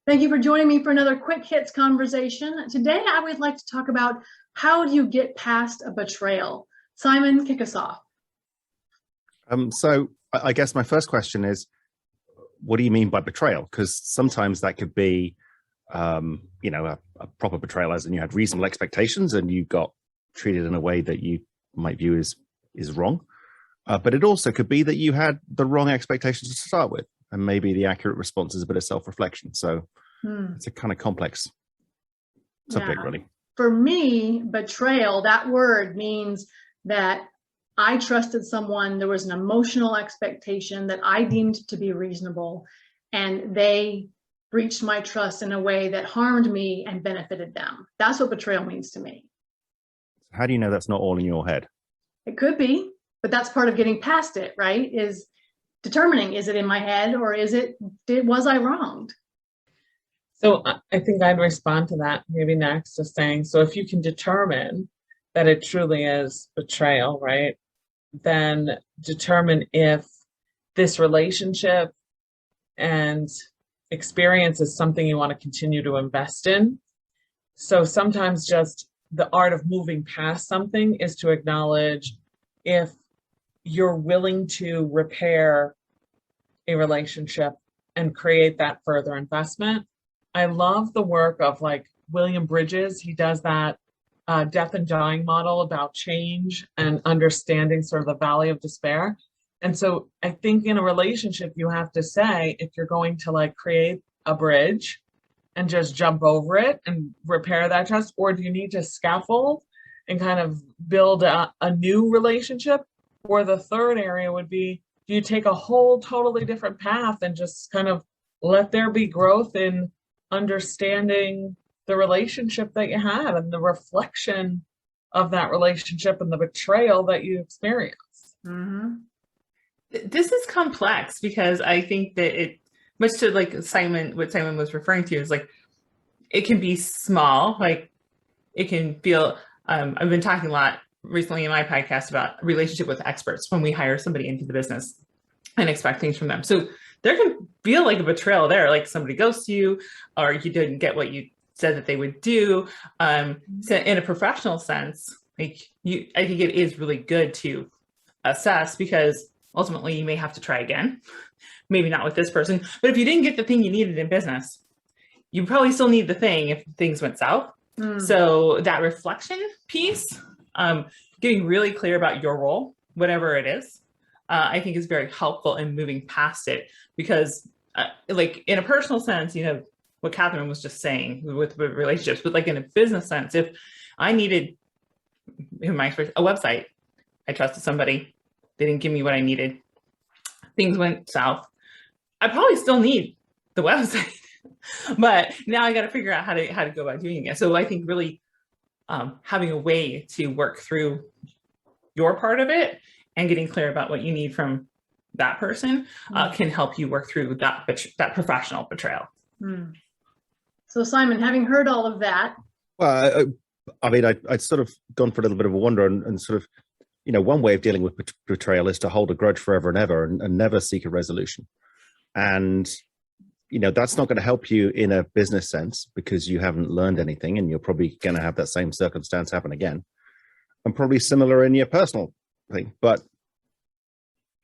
Thank you for joining me for another quick hits conversation. Today, I would like to talk about how do you get past a betrayal? Simon, kick us off. So I guess my first question is, what do you mean by betrayal? Because sometimes that could be, a proper betrayal, as in you had reasonable expectations and you got treated in a way that you might view is wrong. But it also could be that you had the wrong expectations to start with, and maybe the accurate response is a bit of self-reflection. So it's a kind of complex subject, really. For me, betrayal, that word means that I trusted someone, there was an emotional expectation that I deemed to be reasonable, and they breached my trust in a way that harmed me and benefited them. That's what betrayal means to me. How do you know that's not all in your head? It could be, but that's part of getting past it, right? Is determining, is it in my head or was I wronged? So I think I'd respond to that maybe next, just saying, so if you can determine that it truly is betrayal, right, then determine if this relationship and experience is something you want to continue to invest in. So sometimes just the art of moving past something is to acknowledge if you're willing to repair a relationship and create that further investment. I love the work of like William Bridges. He does that death and dying model about change and understanding sort of the valley of despair. And so I think in a relationship, you have to say, if you're going to like create a bridge and just jump over it and repair that trust, or do you need to scaffold and kind of build a new relationship? Or the third area would be, do you take a whole totally different path and just kind of let there be growth in understanding the relationship that you have and the reflection of that relationship and the betrayal that you experience? Mm-hmm. This is complex because I think that it, much to like what Simon was referring to, is like, it can be small, like it can feel, I've been talking a lot recently in my podcast about relationship with experts when we hire somebody into the business and expect things from them. So there can feel like a betrayal there, like somebody ghosts you or you didn't get what you said that they would do. So in a professional sense, I think it is really good to assess, because ultimately you may have to try again, maybe not with this person, but if you didn't get the thing you needed in business, you probably still need the thing if things went south. So that reflection piece, getting really clear about your role, whatever it is, I think is very helpful in moving past it, because like in a personal sense, what Catherine was just saying with relationships, but like in a business sense, if I needed, in my experience, a website, I trusted somebody, they didn't give me what I needed, things went south, I probably still need the website, but now I got to figure out how to go about doing it. So I think really having a way to work through your part of it and getting clear about what you need from that person can help you work through that professional betrayal. So Simon, having heard all of that. Well, I'd sort of gone for a little bit of a wander and sort of, one way of dealing with betrayal is to hold a grudge forever and ever and never seek a resolution. And, that's not going to help you in a business sense, because you haven't learned anything and you're probably going to have that same circumstance happen again. And probably similar in your personal thing. But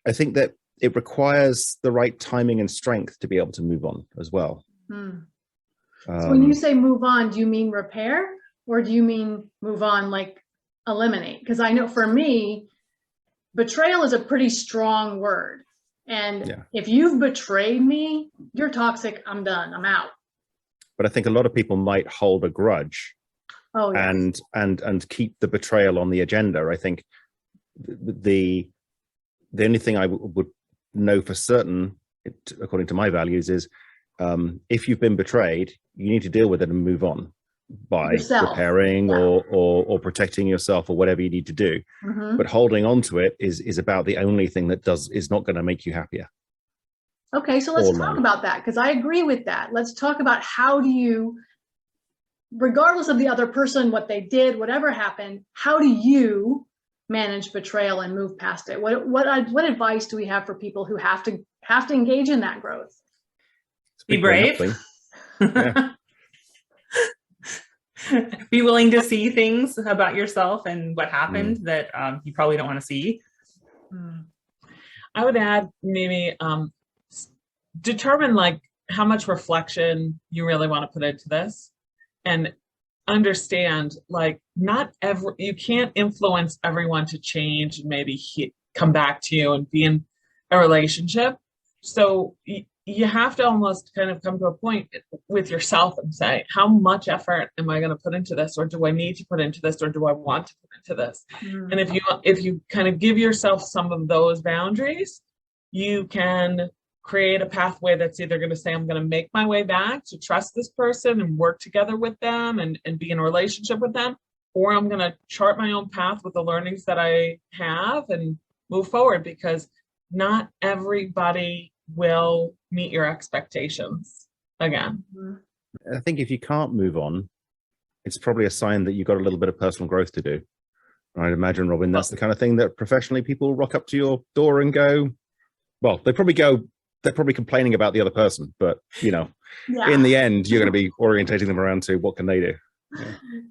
I think that it requires the right timing and strength to be able to move on as well. So when you say move on, do you mean repair, or do you mean move on like eliminate? Because I know for me, betrayal is a pretty strong word. And if you've betrayed me, you're toxic, I'm done, I'm out. But I think a lot of people might hold a grudge and keep the betrayal on the agenda. I think the only thing I would know for certain, according to my values, is if you've been betrayed, you need to deal with it and move on by repairing or protecting yourself or whatever you need to do. But holding on to it is about the only thing that is not going to make you happier. Okay, so let's talk about that, because I agree with that. Let's talk about how do you, regardless of the other person, what they did, whatever happened, how do you manage betrayal and move past it? What advice do we have for people who have to engage in that growth? Be brave. Yeah. Be willing to see things about yourself and what happened that you probably don't want to see. I would add maybe determine like how much reflection you really want to put into this, and understand like you can't influence everyone to change and maybe come back to you and be in a relationship. So you have to almost kind of come to a point with yourself and say, how much effort am I going to put into this, or do I need to put into this, or do I want to put into this? And if you kind of give yourself some of those boundaries, you can create a pathway that's either going to say, I'm going to make my way back to trust this person and work together with them and be in a relationship with them, or I'm going to chart my own path with the learnings that I have and move forward, because not everybody will meet your expectations again. I think if you can't move on, it's probably a sign that you've got a little bit of personal growth to do. I'd imagine, Robyn, that's the kind of thing that professionally people rock up to your door and go, well, they're probably complaining about the other person, but in the end, you're going to be orientating them around to what can they do.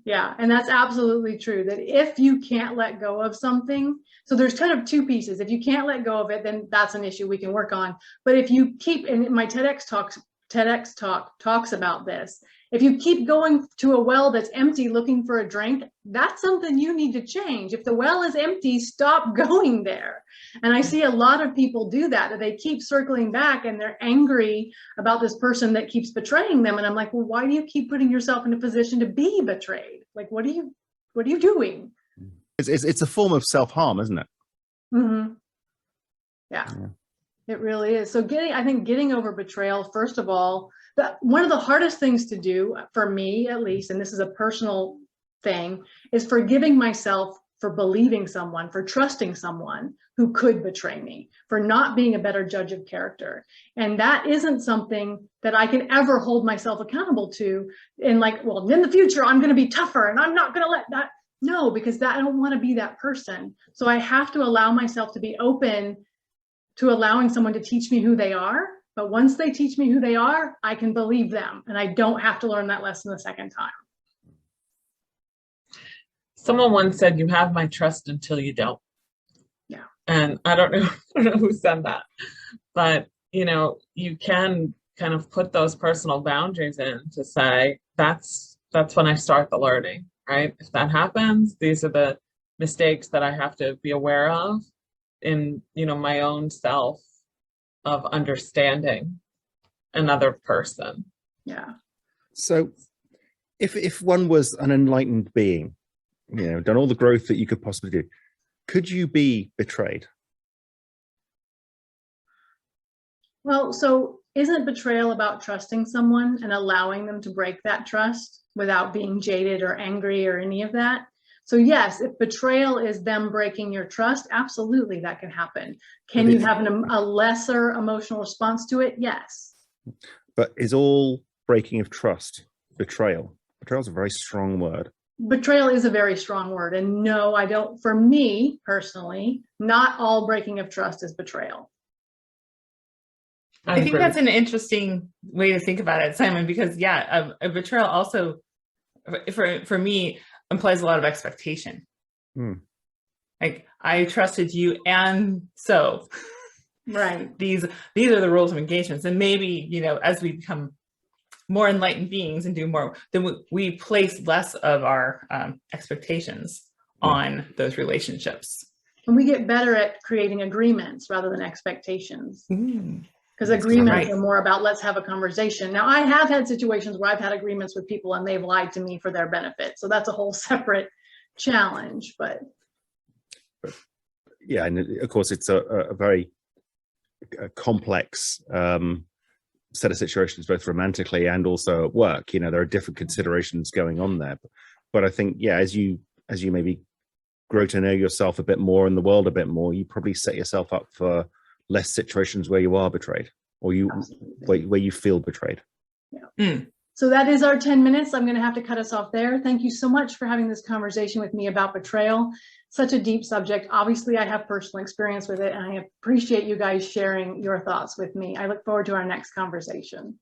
Yeah, and that's absolutely true, that if you can't let go of something, so there's kind of two pieces. If you can't let go of it, then that's an issue we can work on. But if you keep, and my TEDx talk talks about this, if you keep going to a well that's empty looking for a drink, that's something you need to change. If the well is empty, stop going there. And I see a lot of people do that they keep circling back and they're angry about this person that keeps betraying them. And I'm like, well, why do you keep putting yourself in a position to be betrayed? Like, what are you doing? It's a form of self-harm, isn't it? Yeah, it really is. So I think getting over betrayal, first of all, one of the hardest things to do, for me at least, and this is a personal thing, is forgiving myself for believing someone, for trusting someone who could betray me, for not being a better judge of character. And that isn't something that I can ever hold myself accountable to. And like, well, in the future, I'm going to be tougher and I'm not going to let that. No, because I don't want to be that person. So I have to allow myself to be open to allowing someone to teach me who they are. But once they teach me who they are, I can believe them. And I don't have to learn that lesson the second time. Someone once said, you have my trust until you don't. Yeah. And I don't know who said that, but you can kind of put those personal boundaries in to say, that's when I start the learning, right? If that happens, these are the mistakes that I have to be aware of in, my own self, of understanding another person. Yeah. So if one was an enlightened being, done all the growth that you could possibly do, could you be betrayed? Well, so isn't betrayal about trusting someone and allowing them to break that trust without being jaded or angry or any of that? So yes, if betrayal is them breaking your trust, absolutely that can happen. Can you have a lesser emotional response to it? Yes. But is all breaking of trust betrayal? Betrayal is a very strong word. Betrayal is a very strong word. And no, I don't, for me personally, not all breaking of trust is betrayal. I think that's an interesting way to think about it, Simon, because a betrayal also, for me, implies a lot of expectation. Like, I trusted you, and so right, these are the rules of engagements. And maybe as we become more enlightened beings and do more, then we place less of our expectations on those relationships, and we get better at creating agreements rather than expectations. Because agreements are more about, let's have a conversation. Now, I have had situations where I've had agreements with people and they've lied to me for their benefit. So that's a whole separate challenge. But yeah, and of course, it's a very complex set of situations, both romantically and also at work. There are different considerations going on there. But I think, as you maybe grow to know yourself a bit more and the world a bit more, you probably set yourself up for less situations where you are betrayed, or where you feel betrayed. So that is our 10 minutes. I'm going to have to cut us off there. Thank you so much for having this conversation with me about betrayal. Such a deep subject. Obviously, I have personal experience with it, and I appreciate you guys sharing your thoughts with me. I look forward to our next conversation.